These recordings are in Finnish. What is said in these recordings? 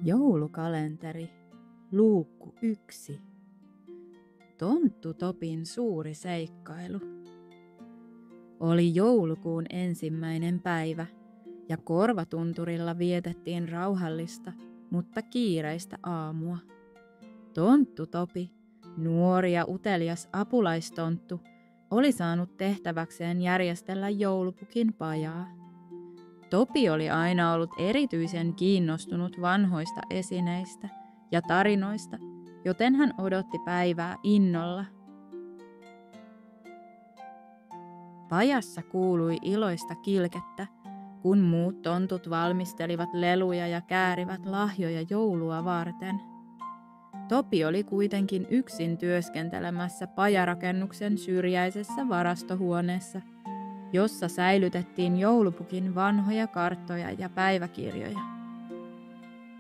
Joulukalenteri, luukku 1. Tonttu Topin suuri seikkailu. Oli joulukuun 1. päivä ja Korvatunturilla vietettiin rauhallista, mutta kiireistä aamua. Tonttu Topi, nuori ja utelias apulaistonttu, oli saanut tehtäväkseen järjestellä joulupukin pajaa. Topi oli aina ollut erityisen kiinnostunut vanhoista esineistä ja tarinoista, joten hän odotti päivää innolla. Pajassa kuului iloista kilkettä, kun muut tontut valmistelivat leluja ja käärivät lahjoja joulua varten. Topi oli kuitenkin yksin työskentelemässä pajarakennuksen syrjäisessä varastohuoneessa, jossa säilytettiin joulupukin vanhoja karttoja ja päiväkirjoja.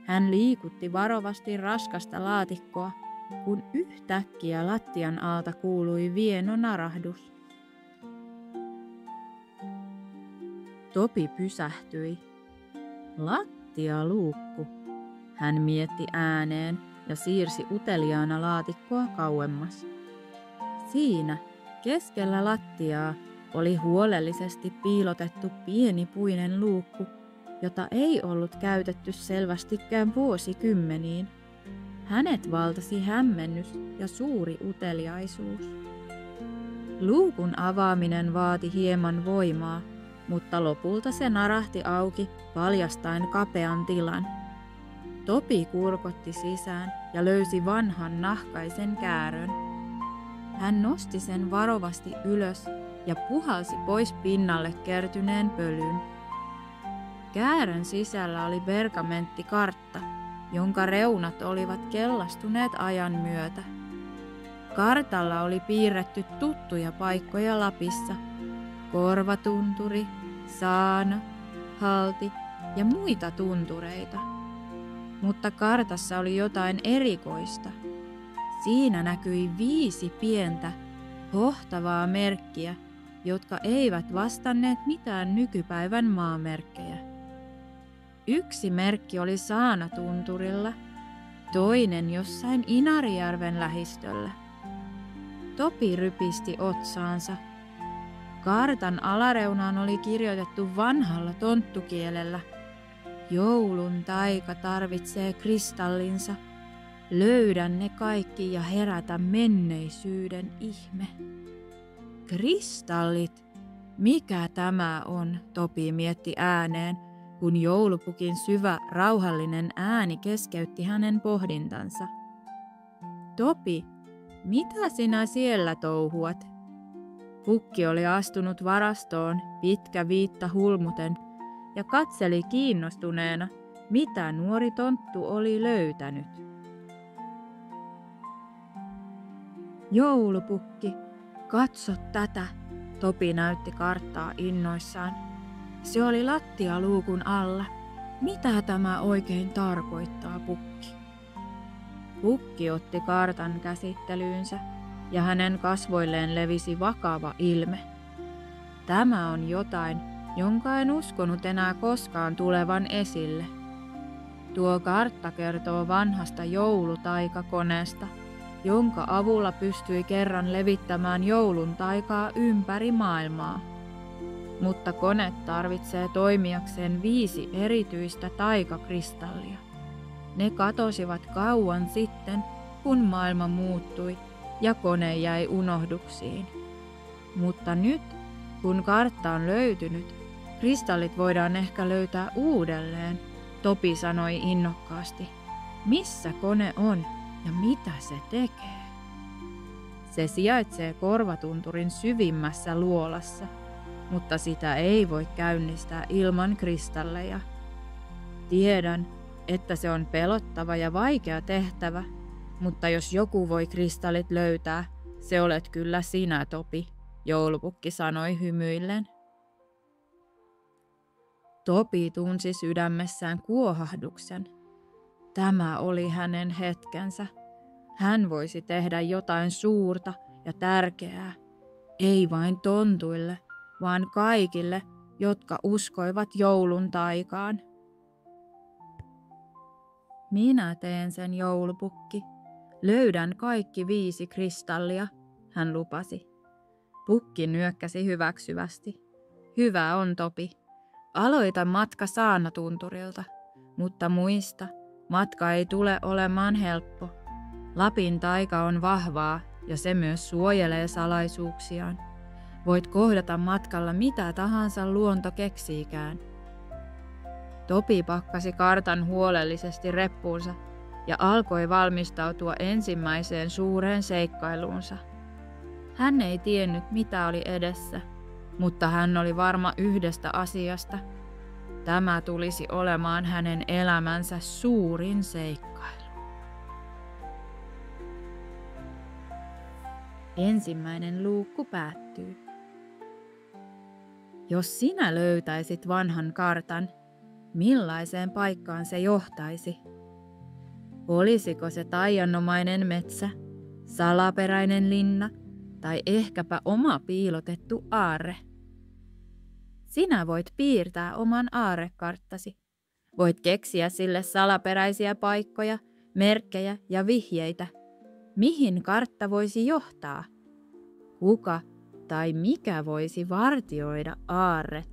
Hän liikutti varovasti raskasta laatikkoa, kun yhtäkkiä lattian alta kuului vieno narahdus. Topi pysähtyi. Lattialuukku, hän mietti ääneen ja siirsi uteliaana laatikkoa kauemmas. Siinä, keskellä lattiaa, oli huolellisesti piilotettu pieni puinen luukku, jota ei ollut käytetty selvästikään vuosikymmeniin. Hänet valtasi hämmennys ja suuri uteliaisuus. Luukun avaaminen vaati hieman voimaa, mutta lopulta se narahti auki paljastaen kapean tilan. Topi kurkotti sisään ja löysi vanhan nahkaisen käärön. Hän nosti sen varovasti ylös ja puhalsi pois pinnalle kertyneen pölyn. Käärön sisällä oli pergamenttikartta, jonka reunat olivat kellastuneet ajan myötä. Kartalla oli piirretty tuttuja paikkoja Lapissa: Korvatunturi, Saana, Halti ja muita tuntureita. Mutta kartassa oli jotain erikoista. Siinä näkyi 5 pientä, hohtavaa merkkiä, jotka eivät vastanneet mitään nykypäivän maamerkkejä. Yksi merkki oli Saanatunturilla, toinen jossain Inarijärven lähistöllä. Topi rypisti otsaansa. Kartan alareunaan oli kirjoitettu vanhalla tonttukielellä: Joulun taika tarvitsee kristallinsa. Löydä ne kaikki ja herätä menneisyyden ihme. Kristallit? Mikä tämä on? Topi mietti ääneen, kun joulupukin syvä, rauhallinen ääni keskeytti hänen pohdintansa. Topi, mitä sinä siellä touhuat? Pukki oli astunut varastoon pitkä viitta hulmuten ja katseli kiinnostuneena, mitä nuori tonttu oli löytänyt. Joulupukki, katso tätä, Topi näytti karttaa innoissaan. Se oli lattialuukun alla. Mitä tämä oikein tarkoittaa, Pukki? Pukki otti kartan käsittelyynsä ja hänen kasvoilleen levisi vakava ilme. Tämä on jotain, jonka en uskonut enää koskaan tulevan esille. Tuo kartta kertoo vanhasta joulutaikakoneesta, jonka avulla pystyi kerran levittämään joulun taikaa ympäri maailmaa. Mutta kone tarvitsee toimijakseen 5 erityistä taikakristallia. Ne katosivat kauan sitten, kun maailma muuttui ja kone jäi unohduksiin. Mutta nyt, kun kartta on löytynyt, kristallit voidaan ehkä löytää uudelleen, Topi sanoi innokkaasti. Missä kone on ja mitä se tekee? Se sijaitsee Korvatunturin syvimmässä luolassa, mutta sitä ei voi käynnistää ilman kristalleja. Tiedän, että se on pelottava ja vaikea tehtävä, mutta jos joku voi kristallit löytää, se olet kyllä sinä, Topi, joulupukki sanoi hymyillen. Topi tunsi sydämessään kuohahduksen. Tämä oli hänen hetkensä. Hän voisi tehdä jotain suurta ja tärkeää, ei vain tontuille, vaan kaikille, jotka uskoivat joulun taikaan. Minä teen sen, joulupukki. Löydän kaikki 5 kristallia, hän lupasi. Pukki nyökkäsi hyväksyvästi. Hyvä on, Topi. Aloita matka Saanatunturilta, mutta muista, matka ei tule olemaan helppo. Lapin taika on vahvaa ja se myös suojelee salaisuuksiaan. Voit kohdata matkalla mitä tahansa luonto keksiikään. Topi pakkasi kartan huolellisesti reppuunsa ja alkoi valmistautua ensimmäiseen suureen seikkailuunsa. Hän ei tiennyt, mitä oli edessä, mutta hän oli varma yhdestä asiasta. Tämä tulisi olemaan hänen elämänsä suurin seikkailu. Ensimmäinen luukku päättyy. Jos sinä löytäisit vanhan kartan, millaiseen paikkaan se johtaisi? Olisiko se taianomainen metsä, salaperäinen linna tai ehkäpä oma piilotettu aarre? Sinä voit piirtää oman aarrekarttasi. Voit keksiä sille salaperäisiä paikkoja, merkkejä ja vihjeitä. Mihin kartta voisi johtaa? Kuka tai mikä voisi vartioida aarretta?